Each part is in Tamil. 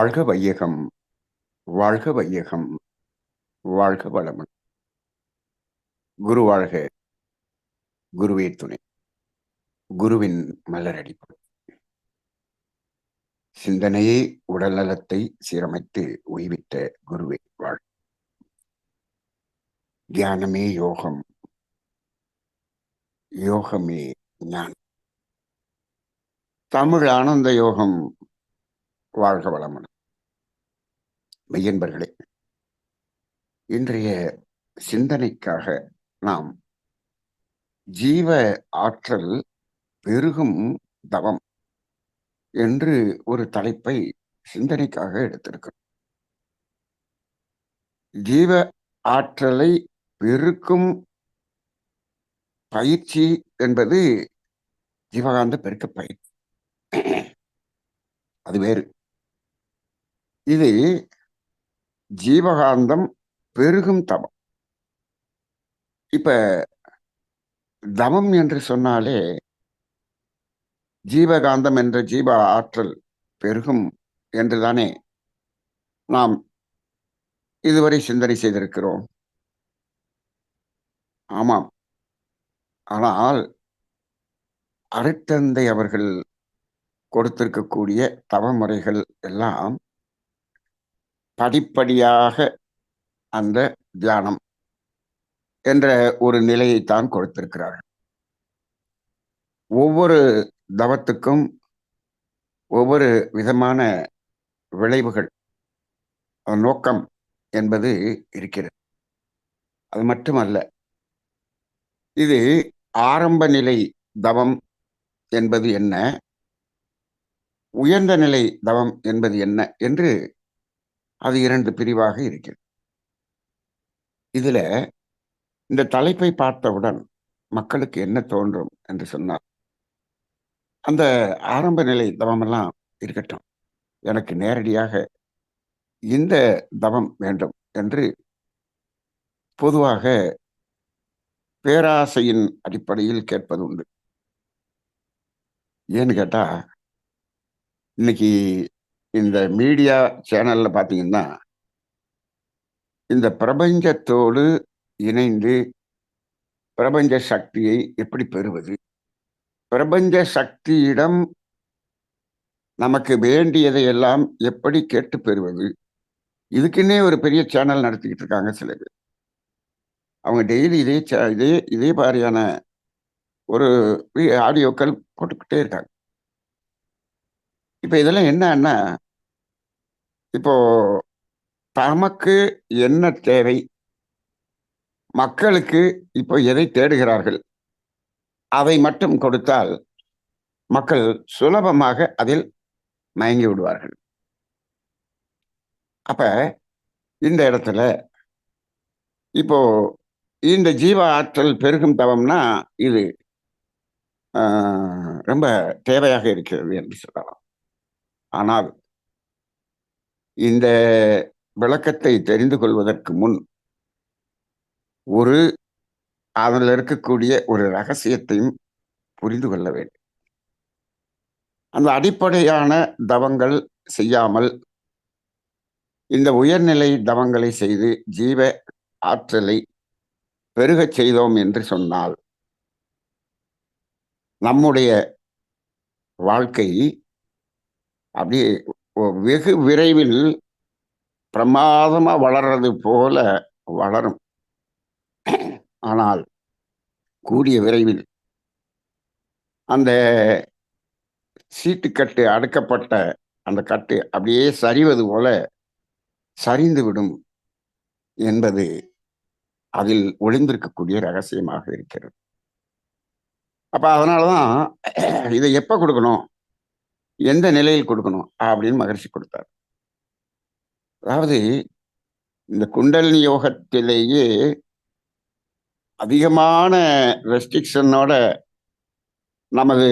வாழ்க வையகம், வாழ்க வையகம், வாழ்க வளமுடன். குரு வாழ்க, குருவே துணை. குருவின் மலரடி சிந்தனையே உடல்நலத்தை சீரமைத்து உய்வித்த குருவே வாழ். தியானமே யோகம், யோகமே ஞானம். தமிழ் ஆனந்த யோகம். வாழ்க வளமுடன். மெய்யன்பர்களே, இன்றைய சிந்தனைக்காக நாம் ஜீவ ஆற்றல் பெருகும் தவம் என்று ஒரு தலைப்பை சிந்தனைக்காக எடுத்திருக்கிறோம். ஜீவ ஆற்றலை பெருக்கும் பயிற்சி என்பது ஜீவகாந்த பெருக்க பயிற்சி, அது வேறு. இது ஜீவகாந்தம் பெருகும் தவம். இப்ப தவம் என்று சொன்னாலே ஜீவகாந்தம் என்ற ஜீவ ஆற்றல் பெருகும் என்றுதானே நாம் இதுவரை சிந்தனை செய்திருக்கிறோம். ஆமாம். ஆனால் அருட்தந்தை அவர்கள் கொடுத்திருக்கக்கூடிய தவமுறைகள் எல்லாம் படிப்படியாக அந்த தியானம் என்ற ஒரு நிலையைத்தான் கொடுத்திருக்கிறார்கள். ஒவ்வொரு தவத்துக்கும் ஒவ்வொரு விதமான விளைவுகள், நோக்கம் என்பது இருக்கிறது. அது மட்டுமல்ல, இது ஆரம்ப நிலை தவம் என்பது என்ன, உயர்ந்த நிலை தவம் என்பது என்ன என்று அது இரண்டு பிரிவாக இருக்கிறது. இதுல இந்த தலைப்பை பார்த்தவுடன் மக்களுக்கு என்ன தோன்றும் என்று சொன்னால், அந்த ஆரம்ப நிலை தவமெல்லாம் இருக்கட்டும், எனக்கு நேரடியாக இந்த தவம் வேண்டும் என்று பொதுவாக பேராசையின் அடிப்படையில் கேட்பது உண்டு. ஏன்னு கேட்டா, இன்னைக்கு இந்த மீடியா சேனல்ல பாத்தீங்கன்னா, இந்த பிரபஞ்சத்தோடு இணைந்து பிரபஞ்ச சக்தியை எப்படி பெறுவது, பிரபஞ்ச சக்தியிடம் நமக்கு வேண்டியதை எல்லாம் எப்படி கேட்டு பெறுவது, இதுக்குன்னே ஒரு பெரிய சேனல் நடத்திக்கிட்டு இருக்காங்க சில பேர். அவங்க டெய்லி இதே மாதிரியான ஒரு ஆடியோக்கள் போட்டுக்கிட்டே இருக்காங்க. இப்ப இதெல்லாம் என்னன்னா, இப்போ தமக்கு என்ன தேவை, மக்களுக்கு இப்போ எதை தேடுகிறார்கள், அதை மட்டும் கொடுத்தால் மக்கள் சுலபமாக அதில் மயங்கி விடுவார்கள். அப்ப இந்த இடத்துல இப்போ இந்த ஜீவ ஆற்றல் பெருகும் தவம்னா இது ரொம்ப தேவையாக இருக்கிறது என்று சொல்லலாம். ஆனால் இந்த விளக்கத்தை தெரிந்து கொள்வதற்கு முன் அதில் இருக்கக்கூடிய ஒரு ரகசியத்தையும் புரிந்து கொள்ள வேண்டும். அந்த அடிப்படையான தவங்கள் செய்யாமல் இந்த உயர்நிலை தவங்களை செய்து ஜீவ ஆற்றலை பெருகச் செய்தோம் என்று சொன்னால், நம்முடைய வாழ்க்கை அப்படியே வெகு விரைவில் பிரமாதமா வளர்றது போல வளரும். ஆனால் கூடிய விரைவில் அந்த சீட்டுக்கட்டு அடுக்கப்பட்ட அந்த கட்டு அப்படியே சரிவது போல சரிந்து விடும் என்பது அதில் ஒளிந்திருக்கக்கூடிய ரகசியமாக இருக்கிறது. அப்ப அதனாலதான் இதை எப்ப கொடுக்கணும், எந்த நிலையில் கொடுக்கணும் அப்படின்னு மகரிஷி கொடுத்தார். அதாவது இந்த குண்டலினி யோகத்திலேயே அதிகமான ரெஸ்ட்ரிக்ஷனோட நமது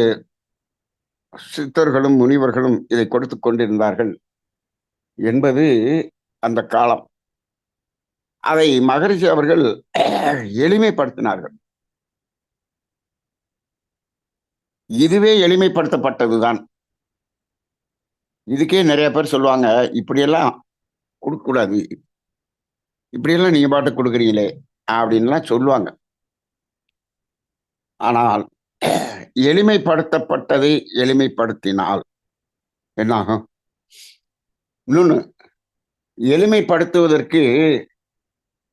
சித்தர்களும் முனிவர்களும் இதை கொடுத்து கொண்டிருந்தார்கள் என்பது அந்த காலம். அதை மகரிஷி அவர்கள் எளிமைப்படுத்தினார்கள். இதுவே எளிமைப்படுத்தப்பட்டதுதான். இதுக்கே நிறைய பேர் சொல்லுவாங்க, இப்படியெல்லாம் கொடுக்கக்கூடாது, இப்படியெல்லாம் நீங்க பாட்டுக்கு கொடுக்குறீங்களே அப்படின்லாம் சொல்லுவாங்க. ஆனால் எளிமைப்படுத்தப்பட்டதை எளிமைப்படுத்தினால் என்னாகும்? இன்னொன்னு, எளிமைப்படுத்துவதற்கு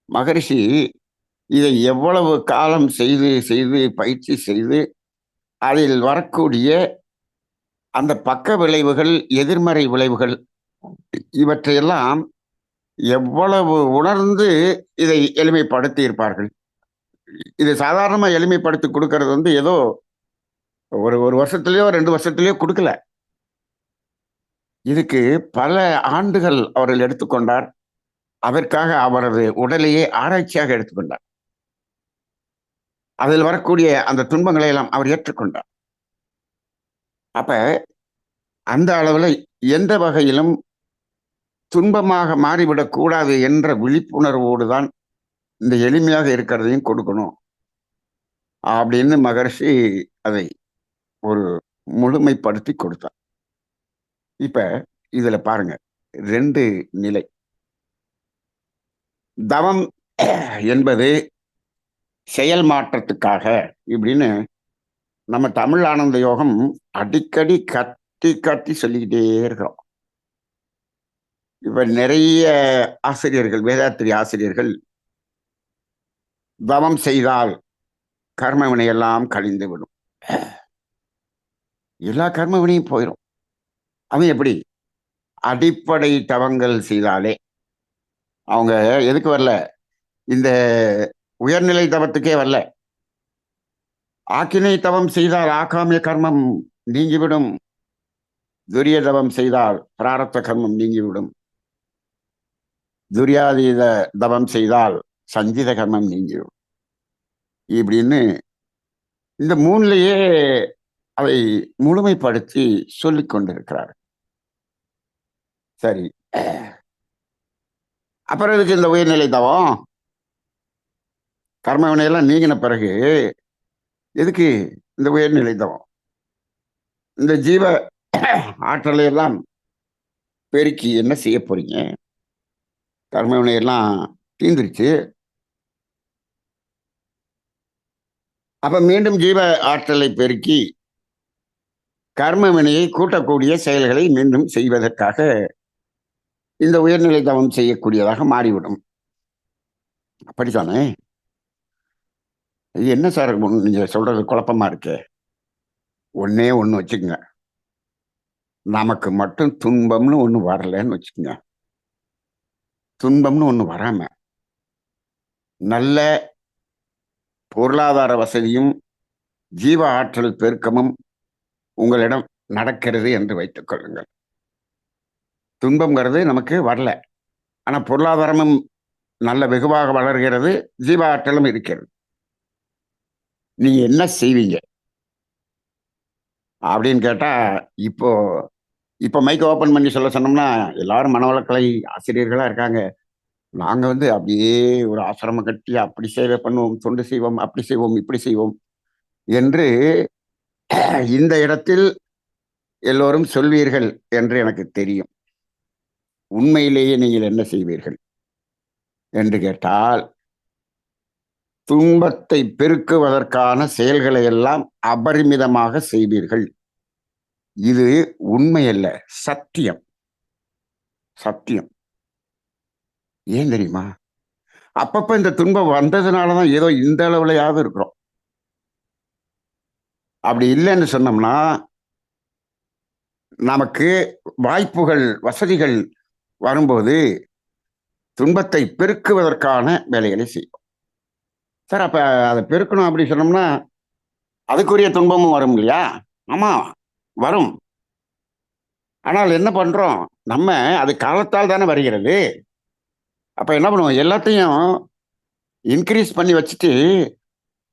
மகரிஷி இதை எவ்வளவு காலம் செய்து செய்து பயிற்சி செய்து அதில் வரக்கூடிய அந்த பக்க விளைவுகள், எதிர்மறை விளைவுகள் இவற்றையெல்லாம் எவ்வளவு உணர்ந்து இதை எளிமைப்படுத்தி இருப்பார்கள். இது சாதாரணமா எளிமைப்படுத்தி கொடுக்கறது ஏதோ ஒரு ஒரு வருஷத்துலயோ 2 வருஷத்துலயோ கொடுக்கல. இதுக்கு பல ஆண்டுகள் அவர்கள் எடுத்துக்கொண்டார். அதற்காக அவரது உடலையே ஆராய்ச்சியாக எடுத்துக்கொண்டார். அதில் வரக்கூடிய அந்த துன்பங்களை எல்லாம் அவர் ஏற்றுக்கொண்டார். அப்ப அந்த அளவுல எந்த வகையிலும் துன்பமாக மாறிவிடக் கூடாது என்ற விழிப்புணர்வோடு தான் இந்த எளிமையாக இருக்கிறதையும் கொடுக்கணும் அப்படின்னு மகர்ஷி அதை ஒரு முழுமைப்படுத்தி கொடுத்தார். இப்ப இதுல பாருங்க, 2 நிலை. தவம் என்பது செயல் மாற்றத்துக்காக இப்படின்னு நம்ம தமிழ் ஆனந்த யோகம் அடிக்கடி கத்தி கத்தி சொல்லிக்கிட்டே இருக்கிறோம். இப்ப நிறைய ஆசிரியர்கள், வேதாத்திரி ஆசிரியர்கள், தவம் செய்தால் கர்ம வினையெல்லாம் கழிந்து விடும், எல்லா கர்ம வினையும் போயிடும். அவன் எப்படி? அடிப்படை தவங்கள் செய்தாலே. அவங்க எதுக்கு வரல? இந்த உயர்நிலை தவத்துக்கே வரல. ஆக்கினை தவம் செய்தால் ஆகாமிய கர்மம் நீங்கிவிடும், துரிய தவம் செய்தால் பிராரத்த கர்மம் நீங்கிவிடும், துரியாதீத தவம் செய்தால் சஞ்சித கர்மம் நீங்கிவிடும். இப்படின்னு இந்த 3லயே அதை முழுமைப்படுத்தி சொல்லிக் கொண்டிருக்கிறார். சரி, அப்புறம் இதுக்கு இந்த உயர்நிலை தவம், கர்ம வினையெல்லாம் நீங்கின பிறகு எதுக்கு இந்த உயர்நிலை தவம்? இந்த ஜீவ ஆற்றலை எல்லாம் பெருக்கி என்ன செய்ய போறீங்க? கர்ம வினையெல்லாம் தீந்துருச்சு. அப்ப மீண்டும் ஜீவ ஆற்றலை பெருக்கி கர்ம வினையை கூட்டக்கூடிய செயல்களை மீண்டும் செய்வதற்காக இந்த உயர்நிலை தவம் செய்யக்கூடியதாக மாறிவிடும். அப்படித்தானே? இது என்ன சார் நீங்க சொல்றது குழப்பமா இருக்கு? ஒண்ணே ஒண்ணு வச்சுக்கோங்க, நமக்கு மட்டும் துன்பம்னு ஒண்ணு வரலன்னு வச்சுக்கோங்க. துன்பம்னு ஒண்ணு வராம நல்ல பொருளாதார வசதியும் ஜீவ ஆற்றல் பெருக்கமும் உங்களிடம் நடக்கிறது என்று வைத்துக் கொள்ளுங்கள். துன்பம்ங்கிறது நமக்கு வரல, ஆனா பொருளாதாரமும் நல்ல வெகுவாக வளர்கிறது, ஜீவ ஆற்றலும் இருக்கிறது. நீங்க என்ன செய்வீங்க அப்படின்னு கேட்டா, இப்போ இப்போ மைக் ஓபன் பண்ணி சொல்ல சொன்னோம்னா எல்லாரும் மனவளக்கலை ஆசிரியர்களா இருக்காங்க. நாங்க அப்படியே ஒரு ஆசிரமம் கட்டி அப்படி சேவை பண்ணுவோம், தொண்டு செய்வோம், அப்படி செய்வோம், இப்படி செய்வோம் என்று இந்த இடத்தில் எல்லோரும் சொல்வீர்கள் என்று எனக்கு தெரியும். உண்மையிலேயே நீங்கள் என்ன செய்வீர்கள் என்று கேட்டால், துன்பத்தை பெருக்குவதற்கான செயல்களை எல்லாம் அபரிமிதமாக செய்வீர்கள். இது உண்மை அல்ல, சத்தியம். சத்தியம். ஏன் தெரியுமா? அப்பப்ப இந்த துன்பம் வந்ததுனாலதான் ஏதோ இந்த அளவுலயாவது இருக்கிறோம். அப்படி இல்லைன்னு சொன்னோம்னா நமக்கு வாய்ப்புகள், வசதிகள் வரும்போது துன்பத்தை பெருக்குவதற்கான வேலைகளை செய்யும். சார், அப்ப அதை பெருக்கணும் அப்படி சொன்னோம்னா அதுக்குரிய துன்பமும் வரும் இல்லையா? ஆமா, வரும். ஆனால் என்ன பண்றோம் நம்ம? அது காலத்தால் தானே வருகிறது. அப்ப என்ன பண்ணுவோம்? எல்லாத்தையும் இன்க்ரீஸ் பண்ணி வச்சுட்டு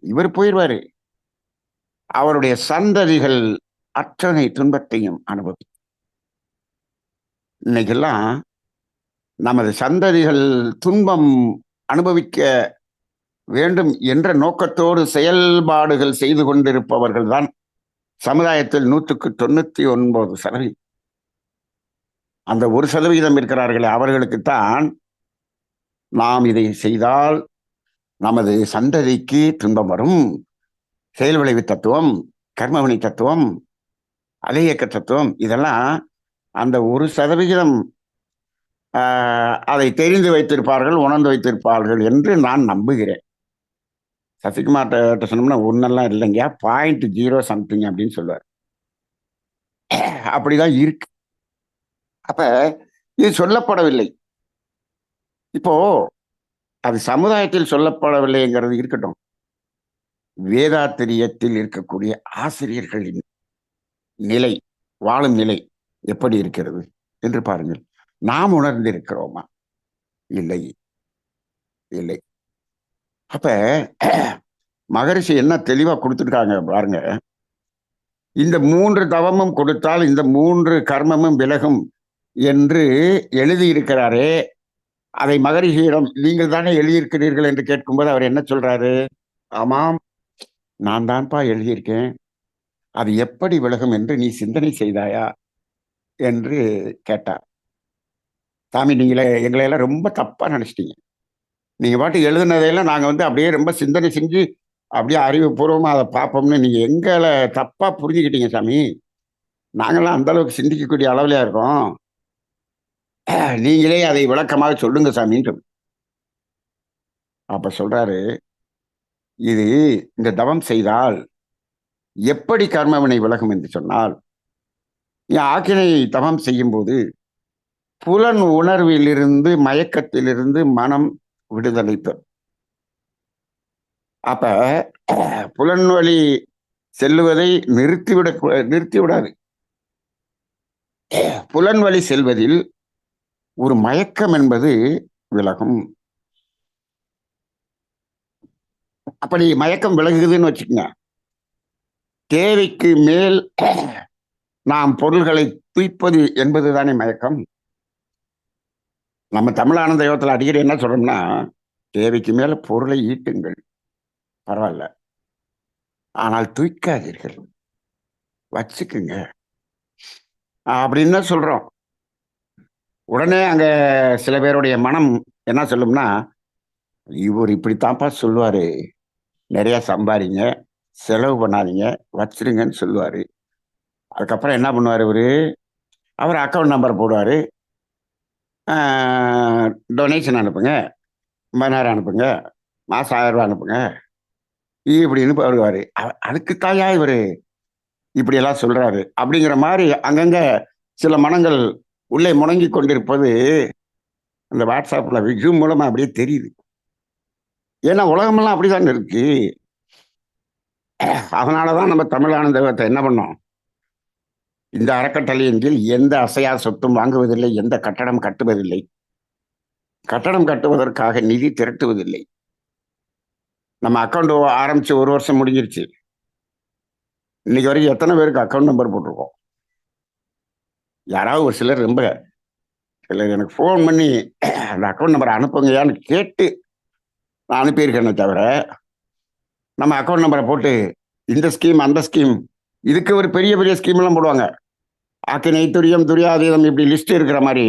இவர் போயிடுவாரு. அவருடைய சந்ததிகள் அத்தனை துன்பத்தையும் அனுபவி. இன்னைக்கெல்லாம் நமது சந்ததிகள் துன்பம் அனுபவிக்க வேண்டும் என்ற நோக்கத்தோடு செயல்பாடுகள் செய்து கொண்டிருப்பவர்கள் தான் சமுதாயத்தில் 100க்கு 99%. அந்த 1% இருக்கிறார்களே அவர்களுக்குத்தான் நாம் இதை செய்தால் நமது சந்ததிக்கு துன்பம் வரும். செயல் விளைவு தத்துவம், கர்மவினை தத்துவம், அலையக்க தத்துவம், இதெல்லாம் அந்த 1% அதை தெரிந்து வைத்திருப்பார்கள், உணர்ந்து வைத்திருப்பார்கள் என்று நான் நம்புகிறேன். சசிகுமார் சொன்னோம்னா ஒன்னெல்லாம் இல்லைங்க, 0.0 சம்திங் அப்படின்னு சொல்லுவார். அப்படிதான் இருக்கு. அப்ப இது சொல்லப்படவில்லை. இப்போ அது சமுதாயத்தில் சொல்லப்படவில்லைங்கிறது இருக்கட்டும். வேதாத்திரியத்தில் இருக்கக்கூடிய ஆசிரியர்களின் நிலை, வாழும் நிலை எப்படி இருக்கிறது என்று பாருங்கள். நாம் உணர்ந்திருக்கிறோமா? இல்லை, இல்லை. அப்ப மகரிஷி என்ன தெளிவா கொடுத்துருக்காங்க பாருங்க. இந்த 3 தவமும் கொடுத்தால் இந்த 3 கர்மமும் விலகும் என்று எழுதியிருக்கிறாரே, அதை மகரிஷியிடம் நீங்கள் தானே எழுதியிருக்கிறீர்கள் என்று கேட்கும்போது அவர் என்ன சொல்றாரு? ஆமாம், நான் தான்ப்பா எழுதியிருக்கேன். அது எப்படி விலகும் என்று நீ சிந்தனை செய்தாயா என்று கேட்டார். சாமி, நீங்களே எங்களை எல்லாம் ரொம்ப தப்பா நினைச்சிட்டீங்க. நீங்க பாட்டு எழுதுனதையெல்லாம் நாங்க அப்படியே ரொம்ப சிந்தனை செஞ்சு அப்படியே அறிவுபூர்வமா அதை பார்ப்போம்னு நீங்க எங்களை தப்பா புரிஞ்சுக்கிட்டீங்க சாமி. நாங்கெல்லாம் அந்த அளவுக்கு சிந்திக்கக்கூடிய அளவுலயா இருக்கோம். நீங்களே அதை விளக்கமாக சொல்லுங்க சாமின்னு. அப்ப சொல்றாரு, இது இந்த தவம் செய்தால் எப்படி கர்மவினை விலகும் என்று சொன்னால், நீ ஆக்கினை தவம் செய்யும் போது புலன் உணர்விலிருந்து, மயக்கத்திலிருந்து மனம் விடுதலை பெறும். அப்ப புலன் வழி செல்லுவதை நிறுத்தி விடாது. புலன் வழி செல்வதில் ஒரு மயக்கம் என்பது விலகும். அப்படி மயக்கம் விலகுதுன்னு வச்சுக்கோங்க, தேவைக்கு மேல் நாம் பொருள்களை தூய்ப்பது என்பதுதானே மயக்கம். நம்ம தமிழானந்த யோகத்தில் அடிக்கடி என்ன சொல்றோம்னா, தேவைக்கு மேல பொருளை ஈட்டுங்கள், பரவாயில்ல, ஆனால் தூய்க்காதீர்கள், வச்சுக்குங்க அப்படின்னு சொல்றோம். உடனே அங்க சில பேருடைய மனம் என்ன சொல்லும்னா, இவர் இப்படித்தான்ப்பா சொல்லுவாரு, நிறைய சம்பாதிங்க, செலவு பண்ணாதீங்க, வச்சிருங்கன்னு சொல்லுவாரு. அதுக்கப்புறம் என்ன பண்ணுவார் இவரு? அவர் அக்கௌண்ட் நம்பர் போடுவாரு, டொனேஷன் அனுப்புங்க, 50,000 அனுப்புங்க, மாசம் 1000 அனுப்புங்க இப்படின்னு வருவாரு. அதுக்குத்தாயா இவரு இப்படியெல்லாம் சொல்றாரு அப்படிங்கிற மாதிரி அங்கங்க சில மனங்கள் உள்ளே முடங்கி கொண்டிருப்பது அந்த வாட்ஸ்அப்ல ஜூம் மூலமா அப்படியே தெரியுது. ஏன்னா உலகமெல்லாம் அப்படிதான் இருக்கு. அதனாலதான் நம்ம தமிழ் ஆனந்தத்தை என்ன பண்ணோம், இந்த அறக்கட்டளையின் கீழ் எந்த அசையா சொத்தும் வாங்குவதில்லை, எந்த கட்டடம் கட்டுவதில்லை, கட்டடம் கட்டுவதற்காக நிதி திரட்டுவதில்லை. நம்ம அக்கௌண்ட் ஆரம்பிச்சு 1 வருஷம் முடிஞ்சிருச்சு. இன்னைக்கு வரைக்கும் எத்தனை பேருக்கு அக்கௌண்ட் நம்பர் போட்டிருக்கோம்? யாராவது ஒரு சிலர் எனக்கு ஃபோன் பண்ணி அந்த அக்கௌண்ட் நம்பர் அனுப்புங்கயான்னு கேட்டு நான் அனுப்பியிருக்கேனே தவிர, நம்ம அக்கௌண்ட் நம்பரை போட்டு இந்த ஸ்கீம் அந்த ஸ்கீம், இதுக்கு ஒரு பெரிய பெரிய ஸ்கீம் எல்லாம் போடுவாங்க. ஆக்கினை, துரியம், துரியாதீதம், இப்படி லிஸ்ட் இருக்கிற மாதிரி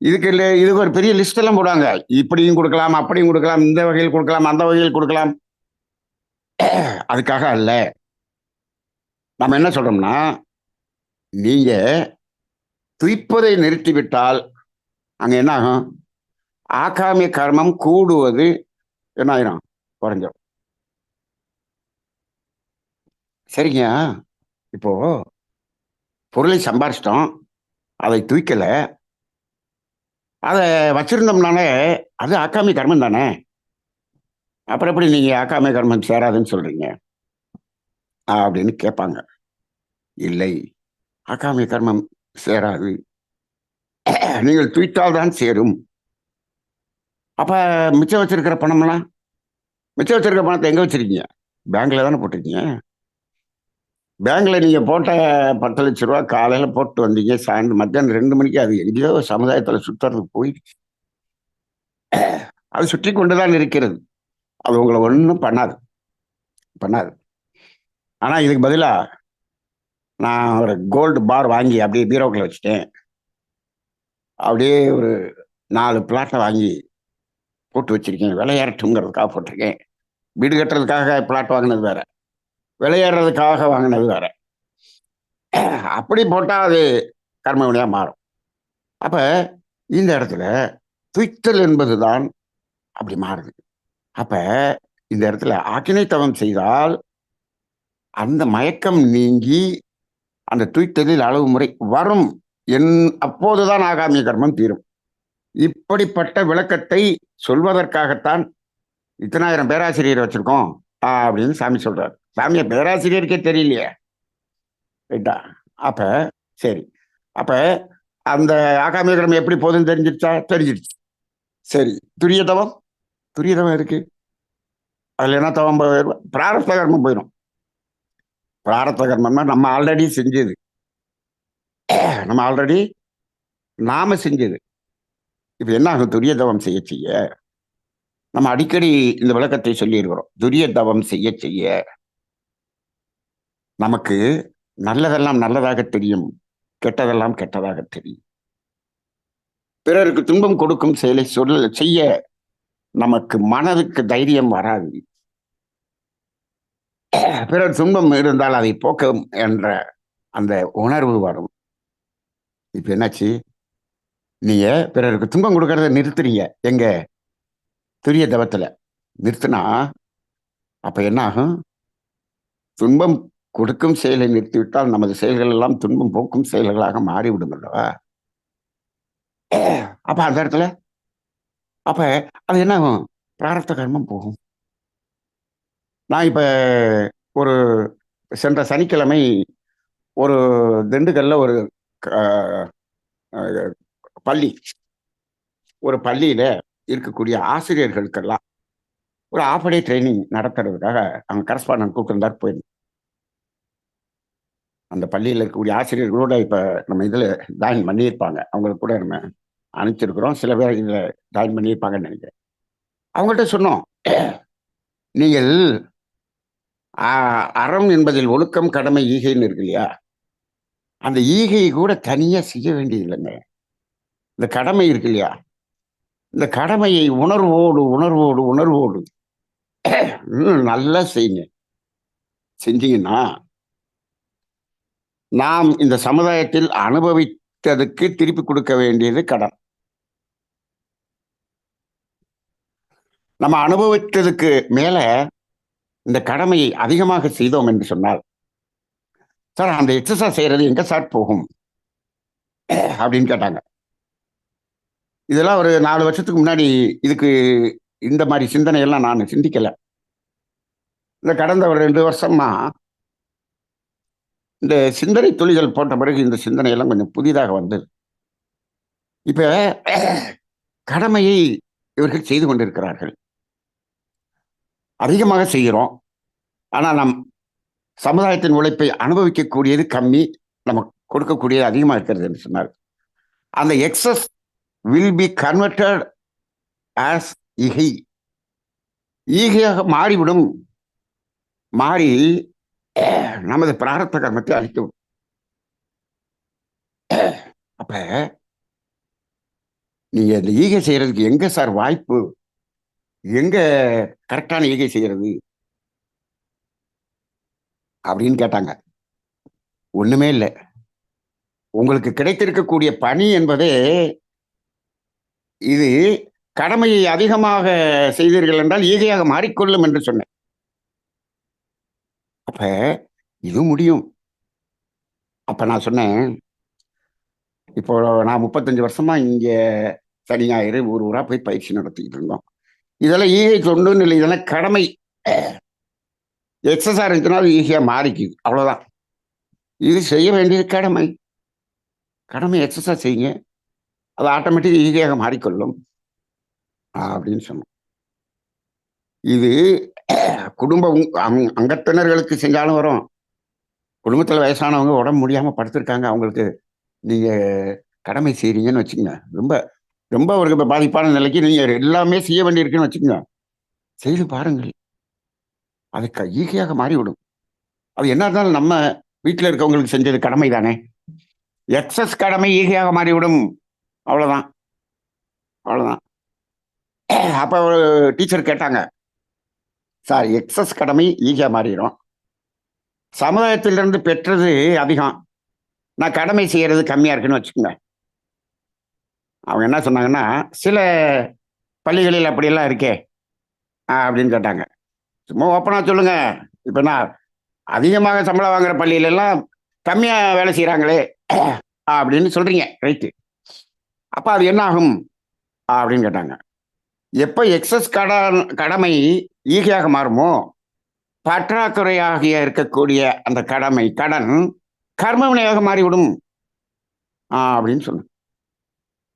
இதுக்கு ஒரு பெரிய லிஸ்ட் எல்லாம் போடுவாங்க. இப்படியும் கொடுக்கலாம், அப்படியும் கொடுக்கலாம், இந்த வகையில் கொடுக்கலாம், அந்த வகையில் கொடுக்கலாம். அதுக்காக அல்ல. நம்ம என்ன சொல்றோம்னா, நீங்க துய்ப்பதை நிறுத்திவிட்டால் அங்க என்ன ஆகும்? ஆகாமிய கர்மம் கூடுவது என்ன ஆயிரும்? குறைஞ்சிடும். சரிங்க. இப்போ பொருளை சம்பாரிச்சிட்டோம், அதை தூய்க்கல, அதை வச்சிருந்தோம்னாலே அது ஆகாமிய கர்மம் தானே. அப்புறம் எப்படி நீங்க ஆகாமிய கர்மம் சேராதுன்னு சொல்றீங்க அப்படின்னு கேட்பாங்க. இல்லை, ஆகாமிய கர்மம் சேராது, நீங்கள் தூய்த்தால் தான் சேரும். அப்ப மிச்சம் வச்சிருக்கிற பணம்லாம், மிச்சம் வச்சிருக்கிற பணத்தை எங்க வச்சிருக்கீங்க? பேங்க்ல தானே போட்டிருக்கீங்க. பேங்க்ல நீங்க போட்ட 10 லட்ச ரூபா காலையில போட்டு வந்தீங்க, சாயந்தரம் மத்தியானம் 2 மணிக்கு அது எங்கேயோ சமுதாயத்துல சுத்துறதுக்கு போயிடுச்சு. அது சுற்றி கொண்டுதான் இருக்கிறது. அது உங்களை ஒன்றும் பண்ணாது. ஆனா இதுக்கு பதிலா நான் ஒரு கோல்டு பார் வாங்கி அப்படியே பீரோக்குள்ள வச்சுட்டேன், அப்படியே ஒரு 4 பிளாட்டை வாங்கி போட்டு வச்சிருக்கேன். விளையாட்டுங்கிறதுக்காக போட்டிருக்கேன். வீடு கட்டுறதுக்காக பிளாட் வாங்கினது வேற, விளையாடுறதுக்காக வாங்கினது வேற. அப்படி போட்டா அது கர்மவினையா மாறும். அப்ப இந்த இடத்துல துய்த்தல் என்பதுதான் அப்படி மாறுது. அப்ப இந்த இடத்துல ஆக்கினை தவம் செய்தால் அந்த மயக்கம் நீங்கி அந்த துய்த்தலில் அளவு முறை வரும். என் அப்போதுதான் ஆகாமிய கர்மம் தீரும். இப்படிப்பட்ட விளக்கத்தை சொல்வதற்காகத்தான் இத்தனாயிரம் பேராசிரியர் வச்சிருக்கோம் அப்படின்னு சாமி சொல்றாரு. சாமியை பேராசிரியருக்கே தெரியலையே. ரைட்டா? அப்ப சரி, அப்ப அந்த ஆகாமிய கர்மம் எப்படி போகுதுன்னு தெரிஞ்சிருச்சா? தெரிஞ்சிருச்சு. சரி, துரிய தவம், துரிய தவம் இருக்கு. அதுல என்ன தவம்? பிராரப்த கர்மம் போயிடும். பிராரப்த கர்மம்னா நம்ம ஆல்ரெடி செஞ்சது, நம்ம ஆல்ரெடி நாம செஞ்சது. இப்ப என்ன ஆகும்? துரிய தவம் செய்ய செய்ய நம்ம அடிக்கடி இந்த விளக்கத்தை சொல்லி இருக்கிறோம். துரிய தவம் செய்ய செய்ய நமக்கு நல்லதெல்லாம் நல்லதாக தெரியும், கெட்டதெல்லாம் கெட்டதாக தெரியும். பிறருக்கு துன்பம் கொடுக்கும் செயலை செய்ய நமக்கு மனதுக்கு தைரியம் வராது. பிறர் துன்பம் இருந்தால் அதை போக்கும் என்ற அந்த உணர்வு வரும். இப்ப என்னாச்சு? நீங்க பிறருக்கு துன்பம் கொடுக்கறத நிறுத்துறீங்க. எங்க? துரிய தவத்துல நிறுத்தினா அப்ப என்ன ஆகும்? துன்பம் கொடுக்கும் செயலை நிறுத்திவிட்டால் நமது செயல்கள் எல்லாம் துன்பம் போக்கும் செயல்களாக மாறிவிடும் அல்லவா? அப்ப அந்த இடத்துல அப்ப அது என்ன ஆகும்? பிராரப்த கர்மம் போகும். நான் இப்ப ஒரு சென்ற சனிக்கிழமை ஒரு திண்டுக்கல்ல ஒரு பள்ளி, ஒரு பள்ளியில இருக்கக்கூடிய ஆசிரியர்களுக்கெல்லாம் ஒரு ஆஃப் டே ட்ரைனிங் நடத்துறதுக்காக அவங்க கரஸ்பாண்டன்ட் கூப்பிட்டுருந்தார். போயிருந்தோம். அந்த பள்ளியில் இருக்கக்கூடிய ஆசிரியர்களோட இப்ப நம்ம இதுல ஜாயின் பண்ணியிருப்பாங்க. அவங்களுக்கு கூட நம்ம அனுப்பிச்சிருக்கிறோம். சில பேர் இதுல ஜாயின் பண்ணியிருப்பாங்கன்னு நினைக்கிறேன். அவங்கள்ட்ட சொன்னோம், நீங்கள் அறம் என்பதில் ஒழுக்கம், கடமை, ஈகைன்னு இருக்கு இல்லையா? அந்த ஈகையை கூட தனியா செய்ய வேண்டியது இல்லைங்க. இந்த கடமை இருக்கு இல்லையா? இந்த கடமையை உணர்வோடு உணர்வோடு உணர்வோடு நல்லா செய்யுங்க. செஞ்சீங்கன்னா நாம் இந்த சமுதாயத்தில் அனுபவித்ததுக்கு திருப்பி கொடுக்க வேண்டியது கடன். நம்ம அனுபவித்ததுக்கு மேல இந்த கடமையை அதிகமாக செய்தோம் என்று சொன்னால், சார் அந்த எக்ஸசைஸ் செய்யறது எங்க சார் போகும் அப்படின்னு கேட்டாங்க. இதெல்லாம் ஒரு 4 வருஷத்துக்கு முன்னாடி இதுக்கு இந்த மாதிரி சிந்தனை எல்லாம் நான் சிந்திக்கல. இந்த கடந்த ஒரு 2 வருஷமா இந்த சிந்தனை துளிகள் போட்ட பிறகு இந்த சிந்தனை எல்லாம் கொஞ்சம் புதிதாக வந்தது. இப்ப கடமையை இவர்கள் செய்து கொண்டிருக்கிறார்கள், அதிகமாக செய்கிறோம். ஆனா நம் சமுதாயத்தின் உழைப்பை அனுபவிக்கக்கூடியது கம்மி, நமக்கு கொடுக்கக்கூடியது அதிகமா இருக்கிறது என்று சொன்னார். அந்த excess will be converted as ஈகை, ஈகையாக மாறிவிடும். மாறி நமது பிராரப்த கர்மத்தை அழிக்கும். அப்ப நீங்க இந்த ஈகை செய்யறதுக்கு எங்க சார் வாய்ப்பு? எங்க கரெக்டான ஈகை செய்யறது அப்படின்னு கேட்டாங்க. ஒண்ணுமே இல்லை. உங்களுக்கு கிடைத்திருக்கக்கூடிய பணி என்பதே இது கடமையை அதிகமாக செய்தீர்கள் என்றால் ஈகையாக மாறிக்கொள்ளும் என்று சொன்னேன். அப்ப இது முடியும். அப்ப நான் சொன்னேன், இப்போ நான் 35 வருஷமா இங்க சனி ஞாயிறு ஊர் ஊரா போய் பயிற்சி நடத்திக்கிட்டு இருந்தோம். இதெல்லாம் ஈகை தொண்டுன்னு இல்லை, இதெல்லாம் கடமை. எக்ஸசைஸ் இருந்துச்சுன்னா அது ஈஸியா மாறிக்குது, அவ்வளவுதான். இது செய்ய வேண்டியது கடமை. கடமை எக்ஸசைஸ் செய்யுங்க, அது ஆட்டோமேட்டிக் ஈஸியாக மாறிக்கொள்ளும் அப்படின்னு சொன்னோம். இது குடும்ப அங்கத்தினர்களுக்கு செஞ்சாலும் வரும். குடும்பத்துல வயசானவங்க உடம்பு முடியாம படுத்திருக்காங்க, அவங்களுக்கு நீங்க கடமை செய்றீங்கன்னு வச்சுக்கோங்க, ரொம்ப ரொம்ப ஒரு பாதிப்பான நிலைக்கு நீங்க எல்லாமே செய்ய வேண்டியிருக்குன்னு வச்சுக்கோங்க, செய்து பாருங்கள், அது ஈஸியாக மாறிவிடும். அது என்ன இருந்தாலும் நம்ம வீட்டில் இருக்கவங்களுக்கு செஞ்சது கடமை தானே. எக்ஸஸ் கடமை ஈஸியாக மாறிவிடும். அவ்வளோதான், அவ்வளோதான். அப்போ ஒரு டீச்சர் கேட்டாங்க, சார் எக்ஸஸ் கடமை ஈஸியாக மாறிடும், சமுதாயத்திலிருந்து பெற்றது அதிகம், நான் கடமை செய்கிறது கம்மியாக இருக்குன்னு வச்சுக்கோங்க. அவங்க என்ன சொன்னாங்கன்னா, சில பள்ளிகளில் அப்படியெல்லாம் இருக்கே அப்படின்னு கேட்டாங்க. சும்மா ஓப்பனாக சொல்லுங்க. இப்போ நான் அதிகமாக சம்பளம் வாங்குற பள்ளியிலெல்லாம் கம்மியாக வேலை செய்கிறாங்களே அப்படின்னு சொல்றீங்க, ரைட்டு. அப்போ அது என்ன ஆகும் அப்படின்னு கேட்டாங்க. எப்போ எக்ஸஸ் கடமை ஈகையாக மாறுமோ, பற்றாக்குறையாக இருக்கக்கூடிய அந்த கடன் கர்ம வினையாக மாறிவிடும் அப்படின்னு சொன்ன.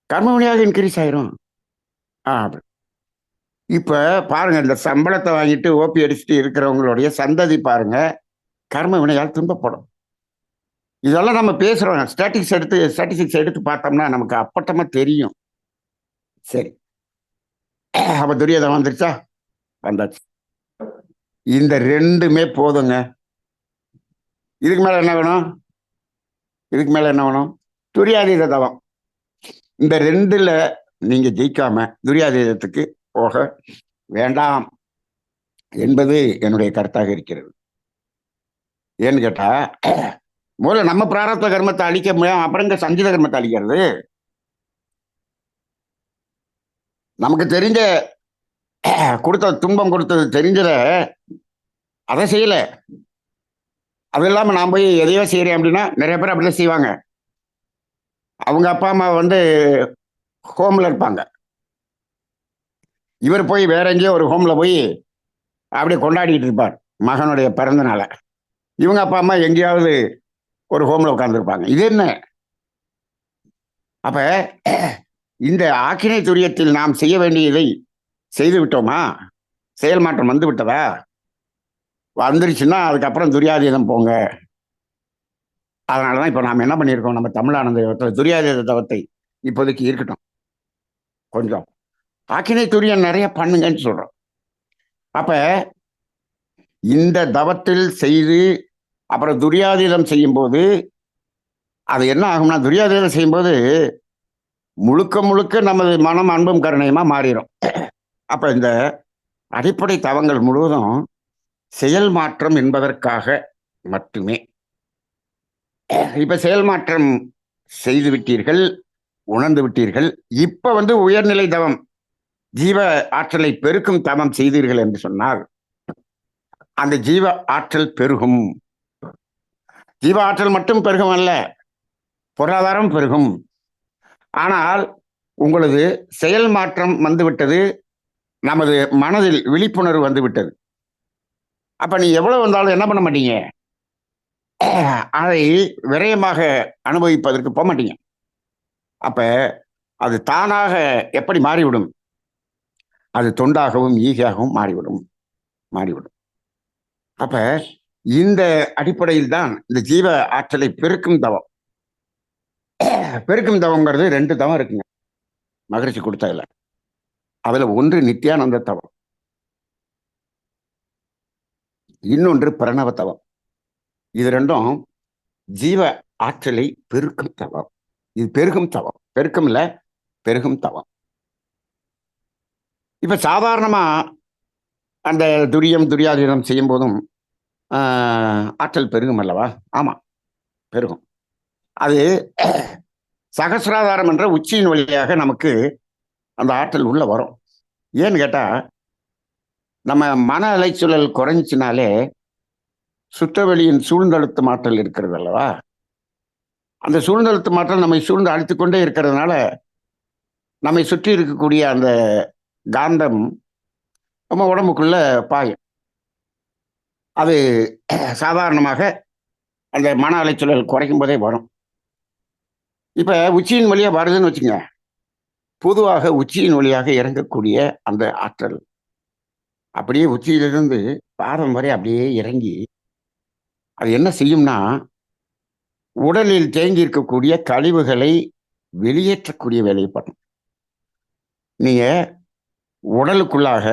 கர்ம வினையாக இன்க்ரீஸ் ஆயிரும். அப்படி இப்ப பாருங்க, இந்த சம்பளத்தை வாங்கிட்டு ஓபி அடிச்சுட்டு இருக்கிறவங்களுடைய சந்ததி பாருங்க, கர்ம வினையால் துன்பப்படும். இதெல்லாம் நம்ம பேசுறோம். ஸ்டாட்டிஸ்டிக்ஸ் எடுத்து பார்த்தோம்னா நமக்கு அப்பட்டமா தெரியும். சரி, அப்ப துரியோதனம் வந்துருச்சா? வந்தாச்சு. இந்த ரெண்டுமே போதுங்க. இதுக்கு மேல என்ன வேணும்? இதுக்கு மேல என்ன வேணும்? துரியாதீத தவம். இந்த ரெண்டுல நீங்க ஜெயிக்காம துரியாதீதத்துக்கு போக வேண்டாம் என்பது என்னுடைய கருத்தாக இருக்கிறது. ஏன்னு கேட்டா, முதல்ல நம்ம பிராரப்த கர்மத்தை அழிக்க முடியும், அப்புறம் சஞ்சித கர்மத்தை அழிக்கிறது. நமக்கு தெரிஞ்ச துன்பம் கொடுத்தது தெரிஞ்சத அதை செய்யல. அது இல்லாம நான் போய் எதையோ செய்யறேன் அப்படின்னா நிறைய பேர் அப்படிதான் செய்வாங்க. அவங்க அப்பா அம்மா ஹோம்ல இருப்பாங்க. இவர் போய் வேற எங்கேயோ ஒரு ஹோம்ல போய் அப்படியே கொண்டாடிட்டு இருப்பார் மகனுடைய பிறந்த நாளை. இவங்க அப்பா அம்மா எங்கேயாவது ஒரு ஹோம்ல உட்கார்ந்துருப்பாங்க. இது என்ன? அப்ப இந்த ஆக்கினை துரியத்தில் நாம் செய்ய வேண்டியதை செய்து விட்டோமா? செயல் மாற்றம் வந்து விட்டதா? வந்துருச்சுன்னா அதுக்கப்புறம் துரியாதீதம் போங்க. அதனாலதான் இப்ப நாம என்ன பண்ணியிருக்கோம், நம்ம தமிழானந்த துரியாதீத தவத்தை இப்போதைக்கு இருக்கட்டும், கொஞ்சம் ஆக்கினை துரியம் நிறைய பண்ணுங்கன்னு சொல்றோம். அப்ப இந்த தவத்தில் செய்து அப்புறம் துரியாதீதம் செய்யும் போது அது என்ன ஆகும்னா, துரியாதீதம் செய்யும் போது முழுக்க முழுக்க நமது மனம் அன்பும் கருணையுமா மாறிடும். அப்ப இந்த அடிப்படை தவங்கள் முழுவதும் செயல் மாற்றம் என்பதற்காக மட்டுமே. இப்ப செயல் மாற்றம் செய்து விட்டீர்கள், உணர்ந்து விட்டீர்கள். இப்ப உயர்நிலை தவம், ஜீவ ஆற்றலை பெருக்கும் தவம் செய்தீர்கள் என்று சொன்னால் அந்த ஜீவ ஆற்றல் பெருகும். ஜீவ ஆற்றல் மட்டும் பெருகும் அல்ல, பொருளாதாரம் பெருகும். ஆனால் உங்களது செயல் மாற்றம் வந்துவிட்டது, நமது மனதில் விழிப்புணர்வு வந்துவிட்டது. அப்ப நீ எவ்வளவு வந்தாலும் என்ன பண்ண மாட்டீங்க, அதை விரயமாக அனுபவிப்பதற்கு போக மாட்டீங்க. அப்ப அது தானாக எப்படி மாறிவிடும்? அது தொண்டாகவும் ஈகையாகவும் மாறிவிடும். அப்ப இந்த அடிப்படையில் தான் இந்த ஜீவ ஆற்றலை பெருக்கும் தவம். பெருக்கும் தவங்கிறது 2 தவம் இருக்குங்க மகரிஷி கொடுத்ததுல. அதுல ஒன்று நித்யானந்த தவம், இன்னொன்று பிரணவ தவம். இது 2ம் ஜீவ ஆற்றலை பெருக்கும் தவம். இது பெருகும் தவம், பெருக்கும் இல்ல, பெருகும் தவம். இப்ப சாதாரணமா அந்த துரியாதீனம் செய்யும் போதும் ஆற்றல் பெருகும் அல்லவா? ஆமா, பெருகும். அது சகசிராதாரம் என்ற உச்சியின் வழியாக நமக்கு அந்த ஆற்றல் உள்ள வரும். ஏன்னு கேட்டா, நம்ம மன அலைச்சூழல் குறைஞ்சினாலே சுற்றவெளியின் சூழ்ந்தழுத்தும் ஆற்றல் இருக்கிறது அல்லவா? அந்த சூழ்ந்தழுத்தும் ஆற்றல் நம்மை சூழ்ந்து அழுத்திக் கொண்டே இருக்கிறதுனால நம்மை சுற்றி இருக்கக்கூடிய அந்த காந்தம் நம்ம உடம்புக்குள்ள பாயும். அது சாதாரணமாக அந்த மன அலைச்சூழல் குறைக்கும் போதே வரும். இப்ப உச்சியின் வழியா வருதுன்னு வச்சுங்க, பொதுவாக உச்சியின் வழியாக இறங்கக்கூடிய அந்த ஆற்றல் அப்படியே உச்சியிலிருந்து பாதம் வரை அப்படியே இறங்கி அது என்ன செய்யும்னா, உடலில் தேங்கி இருக்கக்கூடிய கழிவுகளை வெளியேற்றக்கூடிய வேலையை பண்ணும். நீங்க உடலுக்குள்ளாக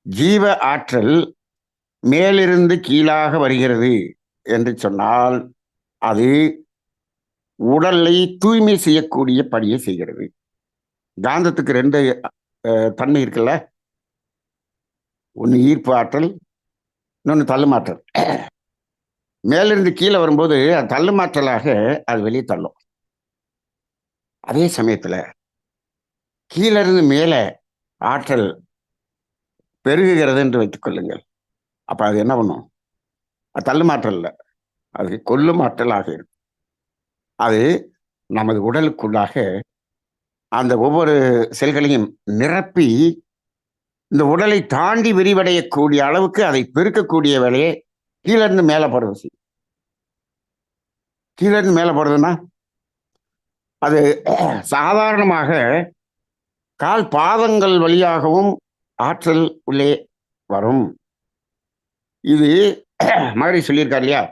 ஜீவ ஆற்றல் மேலிருந்து கீழாக வருகிறது என்று சொன்னால் அது உடலை தூய்மை செய்யக்கூடிய பணியை செய்கிறது. காந்தத்துக்கு ரெண்டு தன்மை இருக்குல்ல, ஒன்று ஈர்ப்பு ஆற்றல், இன்னொன்று தள்ளுமாற்றல். மேலிருந்து கீழே வரும்போது அது தள்ளுமாற்றலாக அது வெளியே தள்ளும். அதே சமயத்துல கீழே இருந்து மேல ஆற்றல் பெருகுகிறது என்று வைத்துக் கொள்ளுங்கள். அப்ப அது என்ன பண்ணும்? அது தள்ளுமாற்றல் இல்லை, அது கொல்லும் ஆற்றலாக இருக்கும். அது நமது உடலுக்குள்ளாக அந்த ஒவ்வொரு செல்களையும் நிரப்பி இந்த உடலை தாண்டி விரிவடையக்கூடிய அளவுக்கு அதை பெருக்கக்கூடிய வேலையை கீழே இருந்து மேல போடுறது. கீழே இருந்து மேல போடுறதுன்னா அது சாதாரணமாக கால் பாதங்கள் வழியாகவும் ஆற்றல் உள்ளே வரும். இது மாதிரி சொல்லியிருக்காரு இல்லையா,